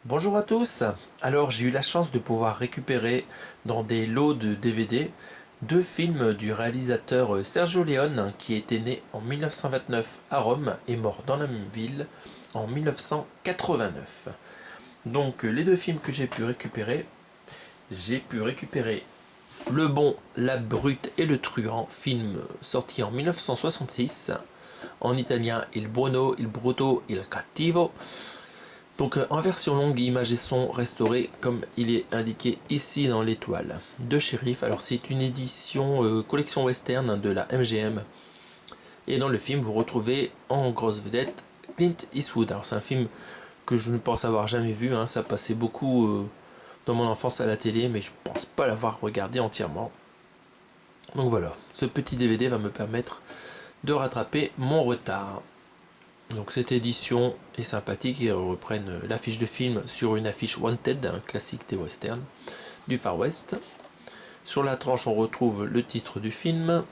Bonjour à tous. Alors j'ai eu la chance de pouvoir récupérer dans des lots de DVD deux films du réalisateur Sergio Leone qui était né en 1929 à Rome et mort dans la même ville en 1989. Donc les deux films que j'ai pu récupérer Le Bon, la Brute et le Truand, film sorti en 1966, en italien Il Buono, il Brutto, il Cattivo. Donc en version longue, images et son restaurés comme il est indiqué ici dans l'étoile de Shérif. Alors c'est une édition collection western de la MGM. Et dans le film, vous retrouvez en grosse vedette Clint Eastwood. Alors c'est un film que je ne pense avoir jamais vu, hein. Ça passait beaucoup dans mon enfance à la télé, mais je pense pas l'avoir regardé entièrement. Donc voilà, ce petit DVD va me permettre de rattraper mon retard. Donc cette édition est sympathique, ils reprennent l'affiche de film sur une affiche Wanted, un classique des westerns du Far West. Sur la tranche on retrouve le titre du film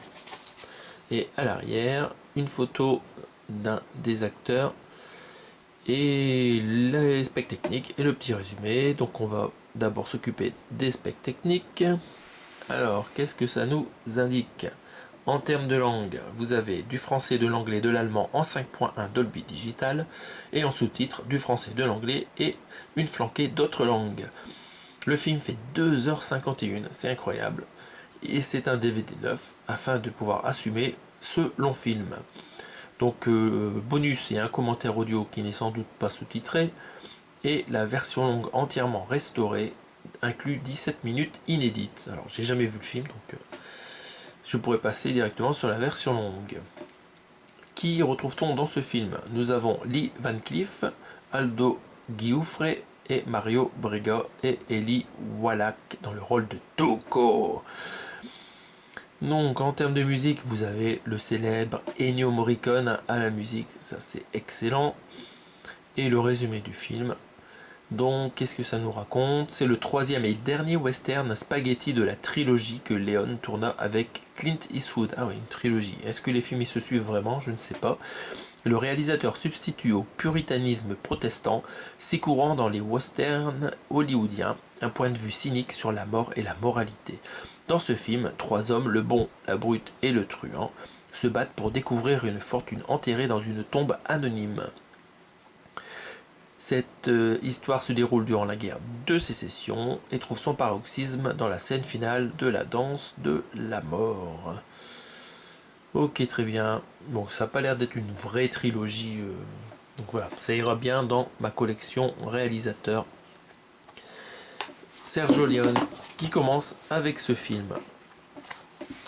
et à l'arrière une photo d'un des acteurs et les specs techniques et le petit résumé. Donc on va d'abord s'occuper des specs techniques. Alors qu'est-ce que ça nous indique? En termes de langue, vous avez du français, de l'anglais, de l'allemand en 5.1 Dolby Digital et en sous-titres du français, de l'anglais et une flanquée d'autres langues. Le film fait 2h51, c'est incroyable. Et c'est un DVD neuf afin de pouvoir assumer ce long film. Donc bonus et un commentaire audio qui n'est sans doute pas sous-titré et la version longue entièrement restaurée inclut 17 minutes inédites. Alors j'ai jamais vu le film donc je pourrais passer directement sur la version longue. Qui retrouve-t-on dans ce film? Nous avons Lee Van Cleef, Aldo Giuffre et Mario Brega et Eli Wallach dans le rôle de Tuco. Donc en termes de musique, vous avez le célèbre Ennio Morricone à la musique, ça c'est excellent. Et le résumé du film. Donc, qu'est-ce que ça nous raconte? C'est le troisième et dernier western spaghetti de la trilogie que Leone tourna avec Clint Eastwood. Ah oui, une trilogie. Est-ce que les films ils se suivent vraiment? Je ne sais pas. Le réalisateur substitue au puritanisme protestant, si courant dans les westerns hollywoodiens, un point de vue cynique sur la mort et la moralité. Dans ce film, trois hommes, le bon, la brute et le truand, se battent pour découvrir une fortune enterrée dans une tombe anonyme. Cette histoire se déroule durant la guerre de sécession et trouve son paroxysme dans la scène finale de la danse de la mort. Ok, très bien. Bon, ça n'a pas l'air d'être une vraie trilogie. Donc voilà, ça ira bien dans ma collection réalisateur Sergio Leone qui commence avec ce film.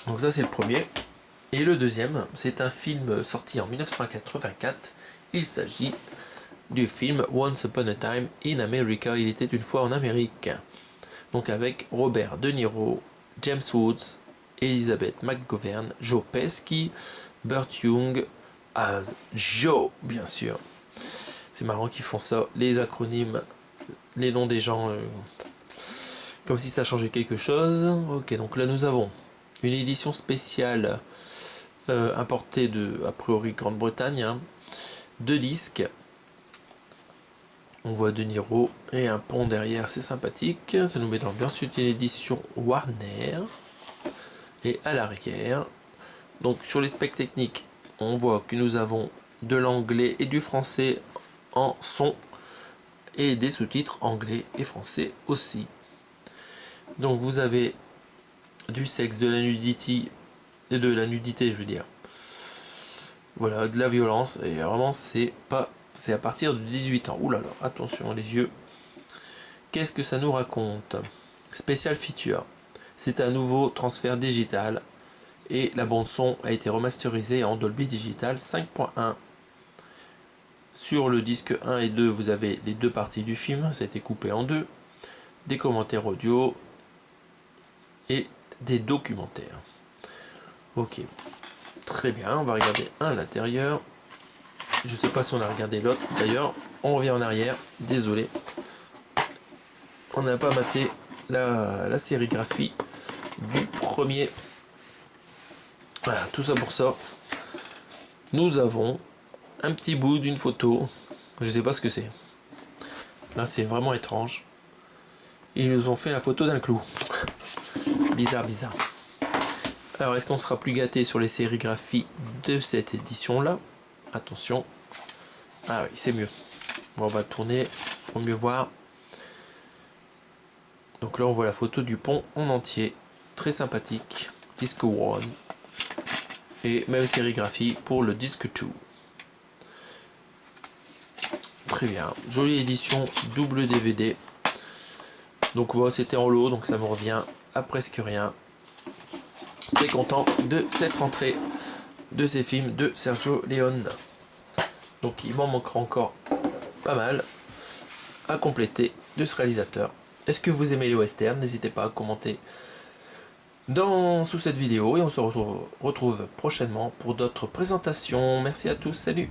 Donc ça c'est le premier. Et le deuxième, c'est un film sorti en 1984. Il s'agit du film Once Upon a Time in America, il était une fois en Amérique. Donc avec Robert De Niro, James Woods, Elizabeth McGovern, Joe Pesci, Burt Young, as Joe, bien sûr. C'est marrant qu'ils font ça, les acronymes, les noms des gens, comme si ça changeait quelque chose. Ok, donc là nous avons une édition spéciale importée de, a priori, Grande-Bretagne, hein, deux disques. On voit De Niro et un pont derrière, c'est sympathique. Ça nous met dans bien sûr une édition Warner. Et à l'arrière, donc sur les specs techniques, on voit que nous avons de l'anglais et du français en son et des sous-titres anglais et français aussi. Donc vous avez du sexe, de la nudité et de la nudité, je veux dire. Voilà, de la violence et vraiment c'est à partir de 18 ans. Ouh là là, attention les yeux. Qu'est-ce que ça nous raconte? Special feature. C'est un nouveau transfert digital et la bande son a été remasterisée en Dolby Digital 5.1. Sur le disque 1 et 2, vous avez les deux parties du film, ça a été coupé en deux, des commentaires audio et des documentaires. Ok, très bien, on va regarder un à l'intérieur. Je sais pas si on a regardé l'autre, d'ailleurs, on revient en arrière, désolé. On n'a pas maté la sérigraphie du premier. Voilà, tout ça pour ça. Nous avons un petit bout d'une photo. Je sais pas ce que c'est. Là, c'est vraiment étrange. Ils nous ont fait la photo d'un clou. Bizarre, bizarre. Alors, est-ce qu'on sera plus gâté sur les sérigraphies de cette édition-là? Attention. Ah oui, c'est mieux. Bon, on va tourner pour mieux voir. Donc là, on voit la photo du pont en entier. Très sympathique. Disque 1. Et même sérigraphie pour le disque 2. Très bien. Jolie édition double DVD. Donc bon, c'était en lot, donc ça me revient à presque rien. Très content de cette rentrée de ces films de Sergio Leone. Donc il m'en manquera encore pas mal à compléter de ce réalisateur. Est-ce que vous aimez les westerns? N'hésitez pas à commenter sous cette vidéo et on se retrouve prochainement pour d'autres présentations. Merci à tous, salut!